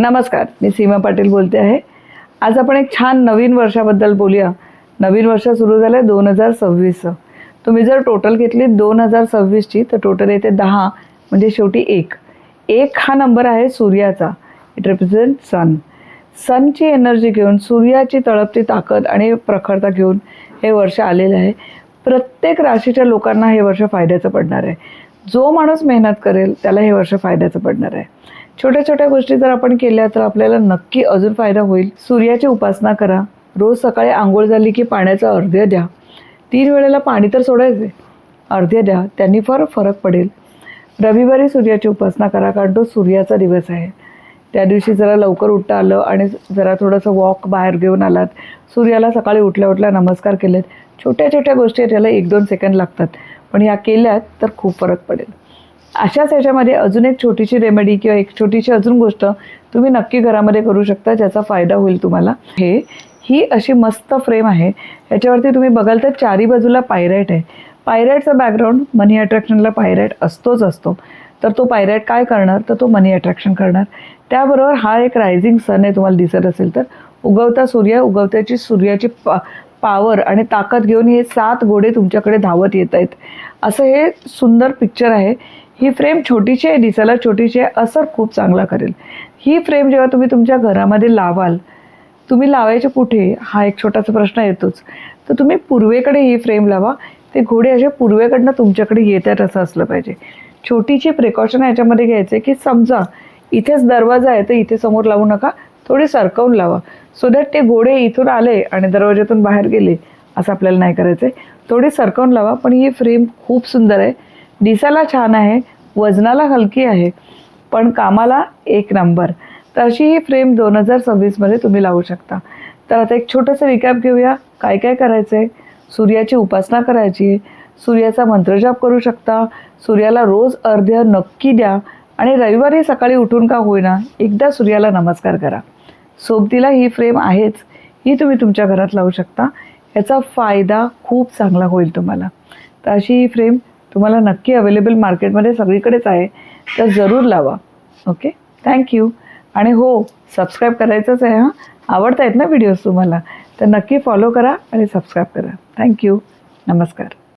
नमस्कार, मी सीमा पाटील बोलते आहे। आज आपण एक छान नवीन वर्षाबद्दल बोलूया। नवीन वर्ष सुरू झालं आहे 2026चं। तुम्ही जर टोटल घेतली 2026ची तर टोटल येते 10, म्हणजे शेवटी 1 हा नंबर आहे सूर्याचा। It represent sun. सनची एनर्जी घेऊन, सूर्याची तळपती ताकद आणि प्रखरता घेऊन हे वर्ष आलेलं आहे। प्रत्येक राशीच्या लोकांना हे वर्ष फायद्याचं पडणार आहे। जो माणूस मेहनत करेल त्याला हे वर्ष फायद्याचं पडणार आहे। छोट्या छोट्या गोष्टी जर आपण केल्या तर आपल्याला नक्की अजून फायदा होईल। सूर्याची उपासना करा। रोज सकाळी आंघोळ झाली की पाण्याचं अर्ध्य द्या। 3 वेळेला पाणी तर सोडायचे, अर्ध्य द्या, त्यांनी फार फरक पडेल। रविवारी सूर्याची उपासना करा, कारण तो सूर्याचा दिवस आहे। त्या दिवशी जरा लवकर उठता आलं आणि जरा थोडंसं वॉक बाहेर घेऊन आलात, सूर्याला सकाळी उठल्या उठल्या नमस्कार केलेत। छोट्या छोट्या गोष्टी त्याला 1-2 सेकंद लागतात, पण ह्या केल्यात तर खूप फरक पडेल। अशाच ह्याच्यामध्ये अजून एक छोटीशी रेमेडी किंवा एक छोटीशी अजून गोष्ट तुम्ही नक्की घरामध्ये करू शकता, ज्याचा फायदा होईल तुम्हाला। ही अशी मस्त फ्रेम आहे। ह्याच्यावरती तुम्ही बघाल तर चारी बाजूला पायराईट आहे। पायराईटचा बॅकग्राऊंड मनी अट्रॅक्शनला पायराईट असतोच। तर तो पायराईट काय करणार, तर तो मनी अट्रॅक्शन करणार। त्याबरोबर हा एक रायझिंग सन आहे, तुम्हाला दिसत असेल तर उगवता सूर्याची सूर्याची पावर आणि ताकद घेऊन हे 7 घोडे तुमच्याकडे धावत येत आहेत, असं हे सुंदर पिक्चर आहे। ही फ्रेम छोटीशी आहे, दिसायला छोटीशी आहे, असर खूप चांगला करेल। ही फ्रेम जेव्हा तुम्ही तुमच्या घरामध्ये लावाल, तुम्ही लावायचे कुठे हा एक छोटासा प्रश्न येतोच। तर तुम्ही पूर्वेकडे ही फ्रेम लावा। ते घोडे असे पूर्वेकडनं तुमच्याकडे येत आहेत असं असलं पाहिजे। छोटीशी प्रिकॉशन ह्याच्यामध्ये घ्यायचे की समजा इथेच दरवाजा आहे तर इथे समोर लावू नका, थोडी सरकवून लावा, सो दॅट ते घोडे इथून आले आणि दरवाजातून बाहेर गेले असं आपल्याला नाही करायचं आहे। थोडी सरकवून लावा। पण ही फ्रेम खूप सुंदर आहे, दिसायला छान आहे, वजनाला हलकी आहे, पण कामाला 1 नंबर। तर अशी ही फ्रेम 2026मध्ये तुम्ही लावू शकता। तर आता एक छोटंसं रिकॅप घेऊया, काय काय करायचं आहे। सूर्याची उपासना करायची आहे, सूर्याचा मंत्रजाप करू शकता, सूर्याला रोज अर्ध्य नक्की द्या, आणि रविवारी सकाळी उठून का होईना एकदा सूर्याला नमस्कार करा। सोबतीला ही फ्रेम आहेच, ही तुम्ही तुमच्या घरात लावू शकता। याचा फायदा खूप चांगला होईल तुम्हाला। तर अशी ही फ्रेम तुम्हाला नक्की अवेलेबल मार्केटमध्ये सगळीकडेच आहे, तर जरूर लावा। Okay, thank you. आणि हो, सबस्क्राईब करायचंच आहे। आवडत आहेत ना व्हिडिओज तुम्हाला, तर नक्की फॉलो करा आणि सबस्क्राईब करा। थँक्यू, नमस्कार।